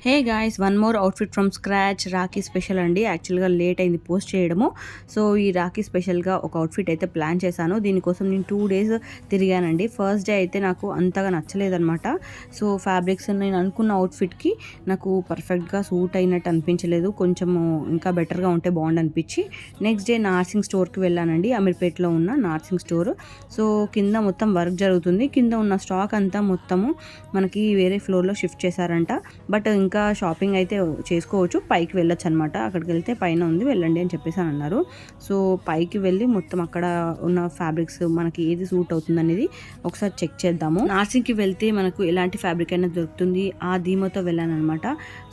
Hey guys, one more outfit from scratch Rakhi special అండి. యాక్చువల్గా late అయింది పోస్ట్ చేయడము. సో ఈ రాఖీ స్పెషల్గా ఒక అవుట్ఫిట్ అయితే ప్లాన్ చేశాను. దీనికోసం నేను 2 days తిరిగానండి. ఫస్ట్ డే అయితే నాకు అంతగా నచ్చలేదనమాట. సో ఫ్యాబ్రిక్స్ నేను అనుకున్న అవుట్ఫిట్కి నాకు పర్ఫెక్ట్గా సూట్ అయినట్టు అనిపించలేదు. కొంచెము ఇంకా బెటర్గా ఉంటే బాగుండు అనిపించి నెక్స్ట్ డే నార్సింగ్ స్టోర్కి వెళ్ళానండి. అమీర్పేట్లో ఉన్న నార్సింగ్ స్టోర్. సో కింద మొత్తం వర్క్ జరుగుతుంది. కింద ఉన్న స్టాక్ అంతా మొత్తము మనకి వేరే ఫ్లోర్లో షిఫ్ట్ చేశారంట. బట్ ఇంకా షాపింగ్ అయితే చేసుకోవచ్చు, పైకి వెళ్ళొచ్చు అనమాట. అక్కడికి వెళ్తే పైన ఉంది, వెళ్ళండి అని చెప్పేసి అని అన్నారు. సో పైకి వెళ్ళి మొత్తం అక్కడ ఉన్న ఫ్యాబ్రిక్స్ మనకి ఏది సూట్ అవుతుంది అనేది ఒకసారి చెక్ చేద్దాము. నార్సింగ్కి వెళ్తే మనకు ఎలాంటి ఫ్యాబ్రిక్ అయినా దొరుకుతుంది, ఆ ధీమతో వెళ్ళాను అనమాట.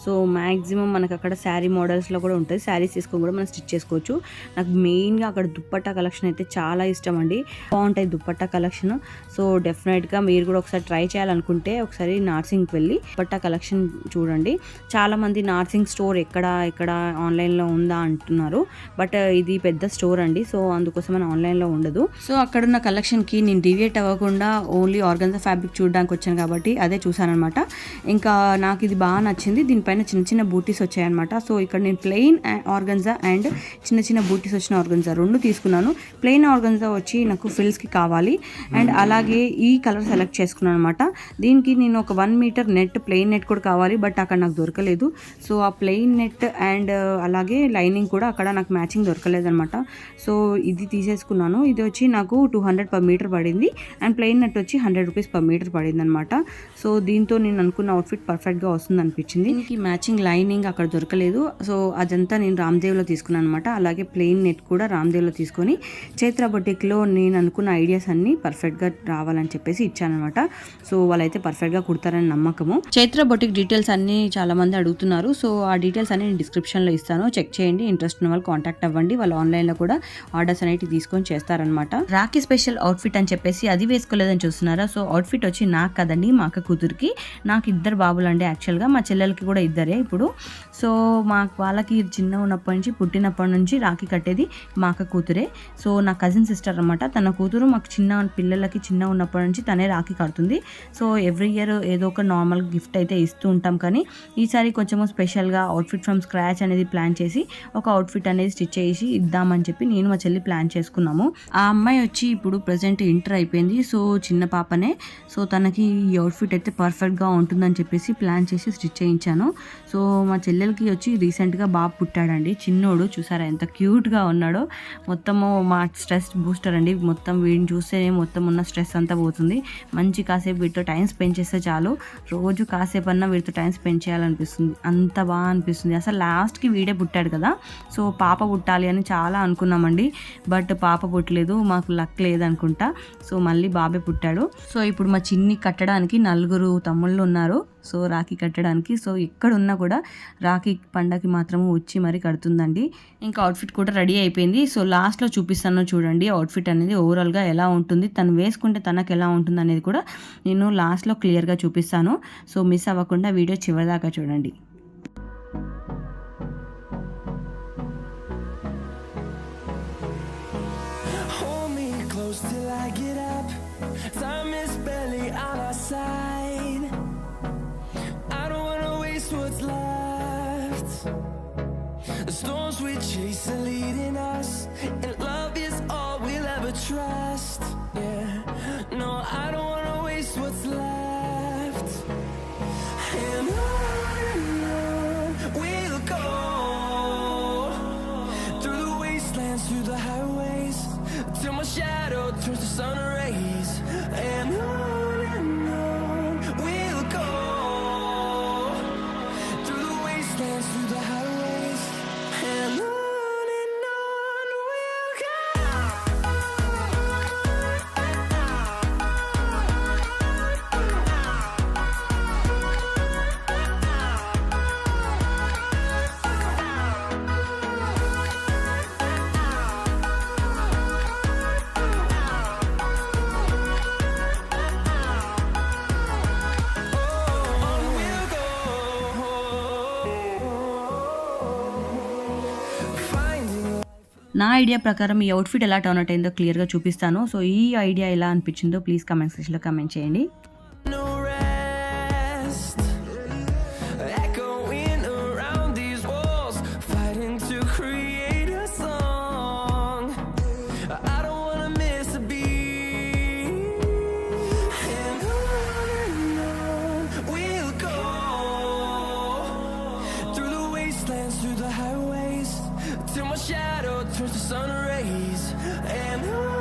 సో మ్యాక్సిమం మనకు అక్కడ శారీ మోడల్స్లో కూడా ఉంటుంది. శారీస్ తీసుకొని కూడా మనం స్టిచ్ చేసుకోవచ్చు. నాకు మెయిన్గా అక్కడ దుప్పట్టా కలెక్షన్ అయితే చాలా ఇష్టం అండి. బాగుంటాయి దుప్పట్టా కలెక్షన్. సో డెఫినెట్గా మీరు కూడా ఒకసారి ట్రై చేయాలనుకుంటే ఒకసారి నార్సింగ్కి వెళ్ళి దుప్పట్టా కలెక్షన్ చూడండి. చాలా మంది నార్సింగ్ స్టోర్ ఎక్కడ ఆన్లైన్లో ఉందా అంటున్నారు. బట్ ఇది పెద్ద స్టోర్ అండి. సో అందుకోసం మన ఆన్లైన్లో ఉండదు. సో అక్కడున్న కలెక్షన్కి నేను డివియేట్ అవ్వకుండా ఓన్లీ ఆర్గన్జా ఫ్యాబ్రిక్ చూడడానికి వచ్చాను కాబట్టి అదే చూసానమాట. ఇంకా నాకు ఇది బాగా నచ్చింది. దీనిపైన చిన్న చిన్న బూటీస్ వచ్చాయన్నమాట. సో ఇక్కడ నేను ప్లెయిన్ ఆర్గన్జా అండ్ చిన్న చిన్న బూటీస్ వచ్చిన ఆర్గన్జా రెండు తీసుకున్నాను. ప్లెయిన్ ఆర్గన్జా వచ్చి నాకు ఫ్రిల్స్కి కావాలి అండ్ అలాగే ఈ కలర్ సెలెక్ట్ చేసుకున్నాను అనమాట. దీనికి నేను ఒక 1 meter నెట్, ప్లెయిన్ నెట్ కూడా కావాలి. బట్ అక్కడ నాకు దొరకలేదు. సో ఆ ప్లెయిన్ నెట్ అండ్ అలాగే లైనింగ్ కూడా అక్కడ నాకు మ్యాచింగ్ దొరకలేదు అనమాట. సో ఇది తీసేసుకున్నాను. ఇది వచ్చి నాకు 200 per meter పడింది అండ్ ప్లెయిన్ నెట్ వచ్చి 100 rupees per meter పడింది అనమాట. సో దీంతో నేను అనుకున్న అవుట్ఫిట్ పర్ఫెక్ట్గా వస్తుంది అనిపించింది. దీనికి మ్యాచింగ్ లైనింగ్ అక్కడ దొరకలేదు. సో అదంతా నేను రామ్దేవ్లో తీసుకున్నాను అనమాట. అలాగే ప్లెయిన్ నెట్ కూడా రామ్దేవ్లో తీసుకొని చైత్ర బొటిక్లో నేను అనుకున్న ఐడియాస్ అన్ని పర్ఫెక్ట్గా రావాలని చెప్పేసి ఇచ్చానమాట. సో వాళ్ళైతే పర్ఫెక్ట్గా కుడతారని నమ్మకము. చైత్ర బొటిక్ డీటెయిల్స్ అన్ని చాలా మంది అడుగుతున్నారు. సో ఆ డీటెయిల్స్ అన్ని నేను డిస్క్రిప్షన్లో ఇస్తాను, చెక్ చేయండి. ఇంట్రెస్ట్ ఉన్న వాళ్ళు కాంటాక్ట్ అవ్వండి. వాళ్ళు ఆన్లైన్లో కూడా ఆర్డర్స్ అనేవి తీసుకొని చేస్తారనమాట. రాఖీ స్పెషల్ అవుట్ఫిట్ అని చెప్పేసి అది వేసుకోలేదని చూస్తున్నారా. సో అవుట్ఫిట్ వచ్చి నాకు కదండి, మా అక్క కూతురికి. నాకు 2 బాబులు అండి. యాక్చువల్గా మా చెల్లెలకి కూడా 2 ఇప్పుడు. సో వాళ్ళకి చిన్న ఉన్నప్పటి నుంచి, పుట్టినప్పటి నుంచి రాఖీ కట్టేది మా అక్క కూతురే. సో నా కజిన్ సిస్టర్ అనమాట. తన కూతురు మాకు పిల్లలకి చిన్న ఉన్నప్పటి నుంచి తనే రాఖీ కడుతుంది. సో ఎవ్రీ ఇయర్ ఏదో ఒక నార్మల్ గిఫ్ట్ అయితే ఇస్తూ ఉంటాం. కానీ ఈసారి కొంచెము స్పెషల్గా అవుట్ఫిట్ ఫ్రమ్ స్క్రాచ్ అనేది ప్లాన్ చేసి ఒక అవుట్ఫిట్ అనేది స్టిచ్ చేసి ఇద్దామని చెప్పి నేను మా చెల్లి ప్లాన్ చేసుకున్నాము. ఆ అమ్మాయి వచ్చి ఇప్పుడు ప్రజెంట్ ఇంటర్ అయిపోయింది. సో చిన్న పాపనే. సో తనకి ఈ అవుట్ఫిట్ అయితే పర్ఫెక్ట్గా ఉంటుందని చెప్పేసి ప్లాన్ చేసి స్టిచ్ చేయించాను. సో మా చెల్లెలకి వచ్చి రీసెంట్గా బాబు పుట్టాడండి. చిన్నోడు చూసారా ఎంత క్యూట్గా ఉన్నాడో. మొత్తము మా స్ట్రెస్ బూస్టర్ అండి. మొత్తం వీడిని చూస్తేనే మొత్తం ఉన్న స్ట్రెస్ అంతా పోతుంది. మంచి కాసేపు వీటితో టైం స్పెండ్ చేస్తే చాలు. రోజు కాసేపు అన్నా వీటితో టైం స్పెండ్ చేయాలనిపిస్తుంది. అంత బాగా అనిపిస్తుంది. అసలు లాస్ట్కి వీడే పుట్టాడు కదా. సో పాప పుట్టాలి అని చాలా అనుకున్నామండి. బట్ పాప పుట్టలేదు, మాకు లక్ లేదనుకుంటా. సో మళ్ళీ బాబే పుట్టాడు. సో ఇప్పుడు మా చిన్ని కట్టడానికి 4 తమ్ముళ్ళు ఉన్నారు. సో రాఖీ కట్టడానికి. సో ఎక్కడున్నా కూడా రాఖీ పండగకి మాత్రము వచ్చి మరి కడుతుందండి. ఇంకా అవుట్ఫిట్ కూడా రెడీ అయిపోయింది. సో లాస్ట్లో చూపిస్తాను చూడండి అవుట్ఫిట్ అనేది ఓవరాల్గా ఎలా ఉంటుంది, తను వేసుకుంటే తనకు ఎలా ఉంటుంది అనేది కూడా నేను లాస్ట్లో క్లియర్గా చూపిస్తాను. సో మిస్ అవ్వకుండా వీడియో చివరిదాకా చూడండి. Till I get up, time is barely on our side. I don't wanna waste what's left. The storms we chase are leading us, and love is all we'll ever trust. Yeah, no, I don't wanna waste what's left. And on we'll go, through the wastelands, through the highways, till my shadow turns to sun rays. And on we'll go, through the wastelands, through the highways. And on we'll go. నా idea ప్రకారం ఈ outfit ఎలా turn out అయిందో క్లియర్గా చూపిస్తాను. So ఈ idea ఎలా అనిపించిందో ప్లీజ్ కామెంట్ సెక్షన్లో కామెంట్ చేయండి. No rest, echoing turns to sun rays, and